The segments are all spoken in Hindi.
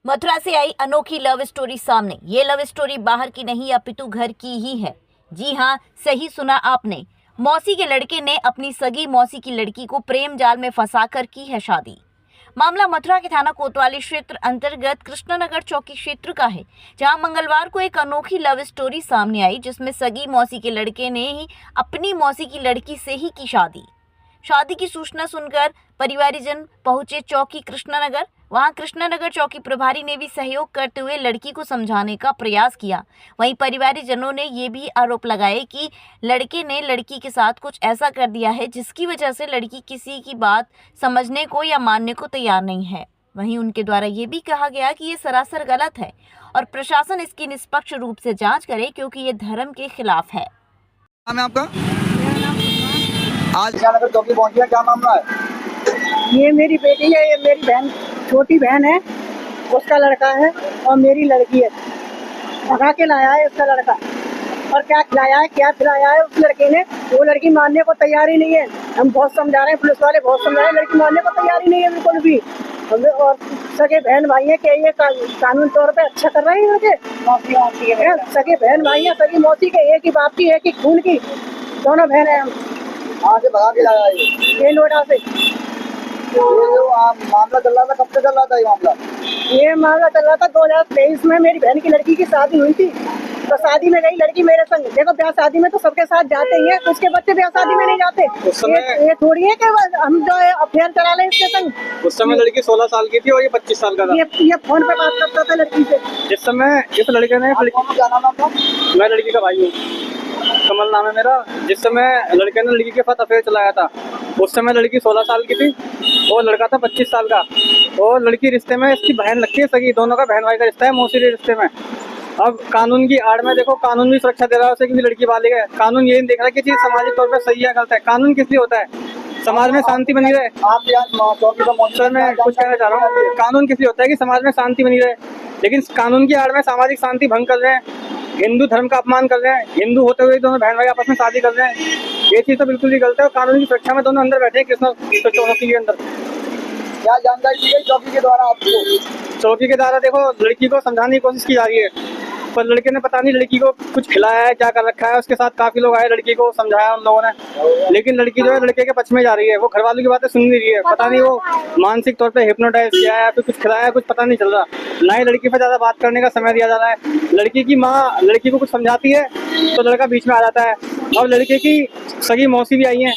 मथुरा से आई अनोखी लव स्टोरी सामने। ये लव स्टोरी बाहर की नहीं अपितु घर की ही है। जी हाँ, सही सुना आपने। मौसी के लड़के ने अपनी सगी मौसी की लड़की को प्रेम जाल में फंसाकर की है शादी। मामला मथुरा के थाना कोतवाली क्षेत्र अंतर्गत कृष्णनगर चौकी क्षेत्र का है, जहां मंगलवार को एक अनोखी लव स्टोरी सामने आई, जिसमें सगी मौसी के लड़के ने ही अपनी मौसी की लड़की से ही की शादी। शादी की सूचना सुनकर परिवारजन पहुंचे चौकी कृष्णनगर। वहां कृष्णनगर चौकी प्रभारी ने भी सहयोग करते हुए लड़की को समझाने का प्रयास किया। वहीं परिवारजनों ने ये भी आरोप लगाए कि लड़के ने लड़की के साथ कुछ ऐसा कर दिया है जिसकी वजह से लड़की किसी की बात समझने को या मानने को तैयार नहीं है। वहीं उनके द्वारा ये भी कहा गया कि ये सरासर गलत है और प्रशासन इसकी निष्पक्ष रूप से जांच करे, क्योंकि ये धर्म के खिलाफ है। नाम है आपका? आज कृष्णनगर चौकी पहुंची है, क्या मामला है? ये मेरी बेटी है, ये मेरी बहन, छोटी बहन है, उसका लड़का है और मेरी लड़की है। भगा के लाया है उसका लड़का, और क्या खिलाया है क्या खिलाया है उस लड़के ने, वो लड़की मानने को तैयार ही नहीं है। हम बहुत समझा रहे हैं, पुलिस वाले बहुत समझा रहे हैं, लड़की मानने को तैयार ही नहीं है बिल्कुल भी। और सगे बहन भाई है कि ये कानून तौर पे अच्छा कर रहे हैं लड़के। सगे बहन भाई है, सगी मौसी के, एक ही बाप की एक ही खून की, दोनों बहन है। हम कहाँ से भगा के लाया है ये नोएडा से। ये जो मामला चल रहा था, कब से चल रहा था ये मामला चल रहा था 2023 में। मेरी बहन की लड़की की शादी हुई थी, तो शादी में गई लड़की मेरे संग। देखो, ब्याह शादी में तो सबके साथ जाते ही हैं, उसके बच्चे ब्याह शादी में नहीं जाते। ये थोड़ी है कि हम जो है अफेयर चला लें इसके संग। उस समय लड़की 16 साल की थी और ये 25 साल का था। ये फोन पे बात करता था लड़की से। जिस समय इस लड़के ने, क्या नाम है आपका? मैं लड़की का भाई हूँ, कमल नाम है मेरा। जिस समय लड़के ने लड़की के साथ अफेयर चलाया था, उस समय लड़की 16 साल की थी और लड़का था 25 साल का। और लड़की रिश्ते में इसकी बहन लगती है, सगी, दोनों का बहन भाई का रिश्ता है, मौसी के रिश्ते में। अब कानून की आड़ में देखो, कानून भी सुरक्षा दे रहा है उसे, क्योंकि लड़की बालिग है। कानून ये नहीं देख रहा कि चीज सामाजिक तौर पर सही है गलत है। कानून किस लिए होता है? समाज में शांति बनी रहे। आप यहाँ चौकी पर मौजूद सर, मैं कुछ कहना चाह रहा हूँ, कानून किस लिए होता है कि समाज में शांति बनी रहे, लेकिन कानून की आड़ में सामाजिक शांति भंग कर रहे हैं, हिंदू धर्म का अपमान कर रहे हैं। हिंदू होते हुए दोनों बहन भाई आपस में शादी कर रहे हैं, ये चीज तो बिल्कुल ही गलत है। और कानून की सुरक्षा में दोनों अंदर बैठे हैं, कृष्ण चौकी के अंदर। क्या जानकारी दी गई चौकी के द्वारा आपको? चौकी के द्वारा देखो, लड़की को समझाने की कोशिश की जा रही है, पर लड़के ने पता नहीं लड़की को कुछ खिलाया है, क्या कर रखा है। उसके साथ काफी लोग आए, लड़की को समझाया उन लोगों ने, लेकिन लड़की जो है लड़के के पक्ष में जा रही है। वो घर वालों की बातें सुन नहीं रही है। पता नहीं वो मानसिक तौर पे हिप्नोटाइज किया है, फिर कुछ खिलाया है, कुछ पता नहीं चल रहा। ना ही लड़की पर ज्यादा बात करने का समय दिया जा रहा है। लड़की की माँ लड़की को कुछ समझाती है तो लड़का बीच में आ जाता है। और लड़के की सगी मौसी भी आई है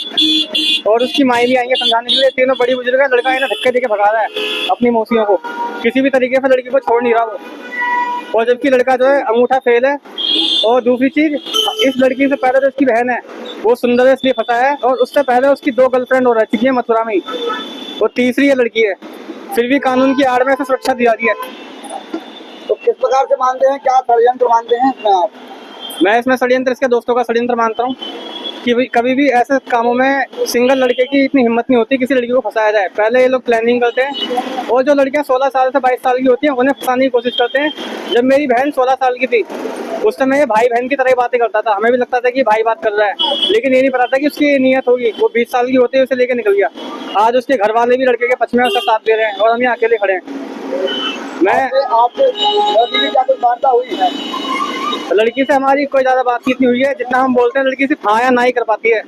और उसकी माई भी आई है समझाने के लिए। तीनों बड़ी बुजुर्ग है। लड़का इन्हें धक्के देके भगा रहा है अपनी मौसियों को, किसी भी तरीके से लड़की को छोड़ नहीं रहा वो। और जबकि लड़का जो है अंगूठा फेल है। और दूसरी चीज, इस लड़की से पहले तो इसकी बहन है, वो सुंदर है इसलिए फंसा है, और उससे पहले उसकी 2 गर्लफ्रेंड हो रही है मथुरा में ही, वो तीसरी ये लड़की है। फिर भी कानून की आड़ में से सुरक्षा दी जा रही है। तो किस प्रकार से मानते हैं, क्या षड्यंत्र मानते हैं इसमें आप? मैं इसमें षड्यंत्र, इसके दोस्तों का षड्यंत्र मानता हूँ कि कभी भी ऐसे कामों में सिंगल लड़के की इतनी हिम्मत नहीं होती किसी लड़की को फंसाया जाए। पहले ये लोग प्लानिंग करते हैं, और जो लड़कियां 16 साल से 22 साल की होती हैं उन्हें फंसाने की कोशिश करते हैं। जब मेरी बहन 16 साल की थी, उस समय ये भाई बहन की तरह बातें करता था। हमें भी लगता था कि भाई बात कर रहा है, लेकिन ये नहीं पता था कि उसकी नीयत होगी। वो 20 साल की होते ही उसे लेके निकल गया। आज उसके घर वाले भी लड़के के पक्ष में उसका साथ दे रहे हैं और हम यहाँ अकेले खड़े हैं। आपसे क्या कोई वार्ता हुई है? लड़की से हमारी कोई ज्यादा बातचीत नहीं हुई है। जितना हम बोलते हैं लड़की सिर्फ हाँ या ना ही कर पाती है,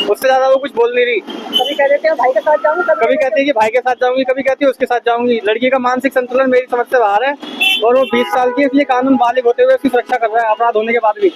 उससे ज्यादा वो कुछ बोल नहीं रही। कभी कह देते हैं भाई के साथ जाऊंगी, कभी कहती है कि भाई के साथ जाऊंगी, कभी कहती है उसके साथ जाऊंगी। लड़की का मानसिक संतुलन मेरी समझ से बाहर है, और वो 20 साल की, इसलिए कानून बालिग होते हुए उसकी सुरक्षा कर रहा है अपराध होने के बाद भी।